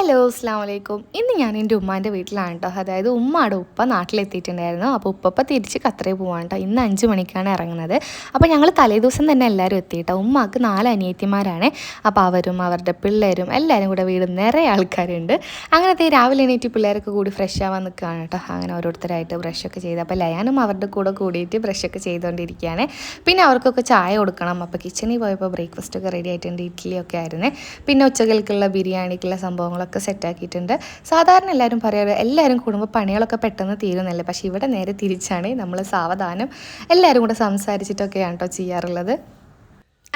Hello അസ്സലാമലൈക്കും. ഇന്ന് ഞാൻ എൻ്റെ ഉമ്മാൻ്റെ വീട്ടിലാണ് കേട്ടോ. അതായത് ഉമ്മയുടെ ഉപ്പ നാട്ടിലെത്തിയിട്ടുണ്ടായിരുന്നു. അപ്പോൾ ഉപ്പ തിരിച്ച് ഖത്തറിൽ പോവാണ് കേട്ടോ. ഇന്ന് 5 മണിക്കാണ് ഇറങ്ങുന്നത്. അപ്പോൾ ഞങ്ങൾ തലേദിവസം തന്നെ എല്ലാവരും എത്തിയിട്ടോ. ഉമ്മാക്ക് 4 അനിയത്തിമാരാണ്. അപ്പോൾ അവരും അവരുടെ പിള്ളേരും എല്ലാവരും കൂടെ വീട് നിറയെ ആൾക്കാരുണ്ട്. അങ്ങനത്തെ രാവിലെ എണീറ്റ് പിള്ളേരൊക്കെ കൂടി ഫ്രഷ് ആവാൻ നിൽക്കുകയാണ് കേട്ടോ. അങ്ങനെ ഓരോരുത്തരായിട്ട് ബ്രഷൊക്കെ ചെയ്ത് അപ്പോൾ ലയാനും അവരുടെ കൂടെ കൂടിയിട്ട് ബ്രഷൊക്കെ ചെയ്തുകൊണ്ടിരിക്കുകയാണ്. പിന്നെ അവർക്കൊക്കെ ചായ കൊടുക്കണം. അപ്പോൾ കിച്ചണിൽ പോയപ്പോൾ ബ്രേക്ക്ഫാസ്റ്റൊക്കെ റെഡി ആയിട്ടുണ്ട്. ഇഡ്ഡലിയൊക്കെ ആയിരുന്നു. പിന്നെ ഉച്ചകൾക്കുള്ള ബിരിയാണിക്കുള്ള സംഭവങ്ങളൊക്കെ സെറ്റാക്കിയിട്ടുണ്ട്. സാധാരണ എല്ലാവരും പറയാറ് എല്ലാവരും കൂടുമ്പോൾ പണികളൊക്കെ പെട്ടെന്ന് തീരുന്നില്ല. പക്ഷേ ഇവിടെ നേരെ തിരിച്ചാണ്. നമ്മൾ സാവധാനം എല്ലാവരും കൂടെ സംസാരിച്ചിട്ടൊക്കെയാണ് കേട്ടോ ചെയ്യാറുള്ളത്.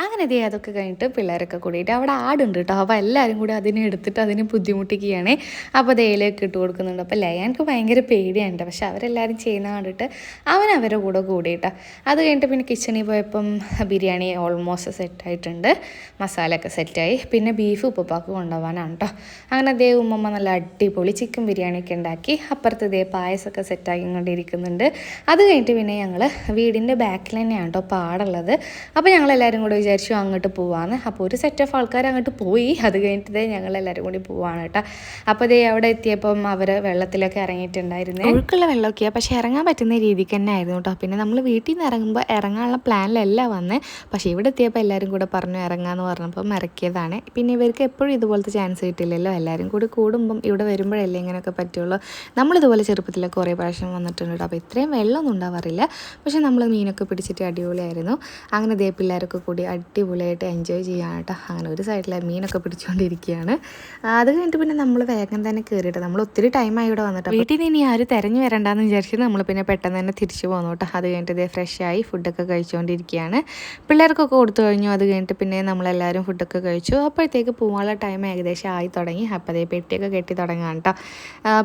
അങ്ങനെ ദേ അതൊക്കെ കഴിഞ്ഞിട്ട് പിള്ളേരൊക്കെ കൂടിയിട്ട് അവിടെ ആടുണ്ട് കേട്ടോ. അപ്പോൾ എല്ലാവരും കൂടി അതിനെ എടുത്തിട്ട് അതിനെ ബുദ്ധിമുട്ടിക്കുകയാണ്. അപ്പോൾ തേയിലയൊക്കെ ഇട്ട് കൊടുക്കുന്നുണ്ട്. അപ്പോൾ ലയാൻക്ക് ഭയങ്കര പേടിയുണ്ട്. പക്ഷെ അവരെല്ലാവരും ചെയ്യുന്ന കണ്ടിട്ട് അവൻ അവരുടെ കൂടെ കൂടിയിട്ടാ. അത് കഴിഞ്ഞിട്ട് പിന്നെ കിച്ചണിൽ പോയപ്പം ബിരിയാണി ഓൾമോസ്റ്റ് സെറ്റായിട്ടുണ്ട്. മസാലയൊക്കെ സെറ്റായി. പിന്നെ ബീഫ് ഉപ്പപ്പാക്ക് കൊണ്ടുപോകാനാണ് കേട്ടോ. അങ്ങനെ ദേ ഉമ്മമ്മ നല്ല അടിപൊളി ചിക്കൻ ബിരിയാണിയൊക്കെ ഉണ്ടാക്കി. അപ്പുറത്ത് ദേ പായസമൊക്കെ സെറ്റാക്കി കൊണ്ടിരിക്കുന്നുണ്ട്. അത് കഴിഞ്ഞിട്ട് പിന്നെ ഞങ്ങൾ വീടിൻ്റെ ബാക്കിൽ തന്നെയാണ് കേട്ടോ പാടുള്ളത്. അപ്പോൾ ഞങ്ങളെല്ലാവരും കൂടെ വിചാരിച്ചു അങ്ങോട്ട് പോവാന്ന്. അപ്പോൾ ഒരു സെറ്റ് ഓഫ് ആൾക്കാർ അങ്ങോട്ട് പോയി. അത് കഴിഞ്ഞിട്ട് ഞങ്ങളെല്ലാവരും കൂടി പോവാണ് കേട്ടോ. അപ്പോൾ ദേ അവിടെ എത്തിയപ്പം അവർ വെള്ളത്തിലൊക്കെ ഇറങ്ങിയിട്ടുണ്ടായിരുന്നു. ഒഴുക്കുള്ള വെള്ളമൊക്കെയാണ്, പക്ഷേ ഇറങ്ങാൻ പറ്റുന്ന രീതിക്ക് തന്നെ ആയിരുന്നു കേട്ടോ. പിന്നെ നമ്മൾ വീട്ടിൽ നിന്ന് ഇറങ്ങുമ്പോൾ ഇറങ്ങാനുള്ള പ്ലാനിലല്ല വന്നത്. പക്ഷേ ഇവിടെ എത്തിയപ്പോൾ എല്ലാവരും കൂടെ പറഞ്ഞു ഇറങ്ങാമെന്ന് പറഞ്ഞപ്പം ഇറക്കിയതാണ്. പിന്നെ ഇവർക്ക് എപ്പോഴും ഇതുപോലത്തെ ചാൻസ് കിട്ടില്ലല്ലോ. എല്ലാവരും കൂടി കൂടുമ്പം ഇവിടെ വരുമ്പോഴല്ലേ ഇങ്ങനെയൊക്കെ പറ്റുള്ളൂ. നമ്മളിതുപോലെ ചെറുപ്പത്തിലൊക്കെ കുറേ പ്രാവശ്യം വന്നിട്ടുണ്ട് കേട്ടോ. അപ്പോൾ ഇത്രയും വെള്ളമൊന്നും ഉണ്ടാവാറില്ല. പക്ഷേ നമ്മൾ മീനൊക്കെ പിടിച്ചിട്ട് അടിപൊളിയായിരുന്നു. അങ്ങനെ ദേ പിള്ളേരൊക്കെ കൂടി അടിപൊളിയായിട്ട് എൻജോയ് ചെയ്യാൻ കേട്ടോ. അങ്ങനെ ഒരു സൈഡിൽ മീനൊക്കെ പിടിച്ചുകൊണ്ടിരിക്കുകയാണ്. അത് കഴിഞ്ഞിട്ട് പിന്നെ നമ്മൾ വേഗം തന്നെ കയറിയിട്ട് നമ്മൾ ഒത്തിരി ടൈമായി ഇവിടെ വന്നിട്ട് വീട്ടിൽ നിന്ന് ഇനി ആരും തിരഞ്ഞു വരണ്ടെന്ന് വിചാരിച്ച് നമ്മൾ പിന്നെ പെട്ടെന്ന് തന്നെ തിരിച്ചു പോകുന്നു കേട്ടോ. അത് കഴിഞ്ഞിട്ട് ഇതേ ഫ്രഷായി ഫുഡൊക്കെ കഴിച്ചുകൊണ്ടിരിക്കുകയാണ്. പിള്ളേർക്കൊക്കെ കൊടുത്തു കഴിഞ്ഞു. അത് കഴിഞ്ഞിട്ട് പിന്നെ നമ്മളെല്ലാവരും ഫുഡൊക്കെ കഴിച്ചു. അപ്പോഴത്തേക്ക് പോകാനുള്ള ടൈം ഏകദേശം ആയി തുടങ്ങി. അപ്പോൾ അതേ പെട്ടിയൊക്കെ കെട്ടി തുടങ്ങാൻ കേട്ടോ.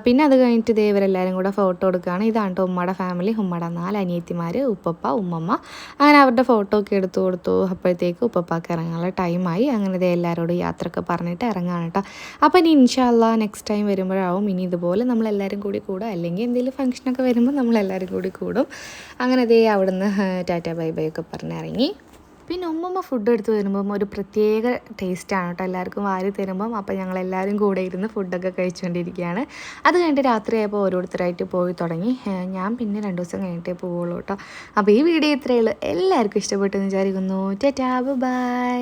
പിന്നെ അത് കഴിഞ്ഞിട്ട് ഇതേ ഇവരെല്ലാവരും കൂടെ ഫോട്ടോ എടുക്കുകയാണ്. ഇതാണ് കേട്ടോ ഉമ്മയുടെ ഫാമിലി. ഉമ്മയുടെ 4 അനിയത്തിമാർ, ഉപ്പപ്പ, ഉമ്മമ്മ. അങ്ങനെ അവരുടെ ഫോട്ടോ ഒക്കെ എടുത്തു കൊടുത്തു. അപ്പോഴത്തേക്ക് ഉപ്പപ്പാക്ക് ഇറങ്ങാനുള്ള ടൈമായി. അങ്ങനെ ഇത് എല്ലാവരോടും യാത്രയൊക്കെ പറഞ്ഞിട്ട് ഇറങ്ങാണ് കേട്ടോ. അപ്പോൾ ഇനി ഇൻഷാ അല്ലാ നെക്സ്റ്റ് ടൈം വരുമ്പോഴാവും ഇനി ഇതുപോലെ നമ്മളെല്ലാവരും കൂടി കൂടുക. അല്ലെങ്കിൽ എന്തെങ്കിലും ഫംഗ്ഷനൊക്കെ വരുമ്പോൾ നമ്മളെല്ലാവരും കൂടി കൂടും. അങ്ങനെ ദേ അവിടുന്ന് ടാറ്റ ബൈ ബൈ ഒക്കെ പറഞ്ഞിറങ്ങി. പിന്നെ ഉമ്മമ്മ ഫുഡ് എടുത്ത് തരുമ്പം ഒരു പ്രത്യേക ടേസ്റ്റാണ് കേട്ടോ. എല്ലാവർക്കും വാരി തരുമ്പം അപ്പോൾ ഞങ്ങളെല്ലാവരും കൂടെ ഇരുന്ന് ഫുഡൊക്കെ കഴിച്ചുകൊണ്ടിരിക്കുകയാണ്. അത് കഴിഞ്ഞിട്ട് രാത്രിയായപ്പോൾ ഓരോരുത്തരായിട്ട് പോയി തുടങ്ങി. ഞാൻ പിന്നെ 2 ദിവസം കഴിഞ്ഞിട്ടേ പോവുള്ളൂ കേട്ടോ. അപ്പോൾ ഈ വീഡിയോ ഇത്രയേ ഉള്ളൂ. എല്ലാവർക്കും ഇഷ്ടപ്പെട്ടെന്ന് വിചാരിക്കുന്നു. Tata bye.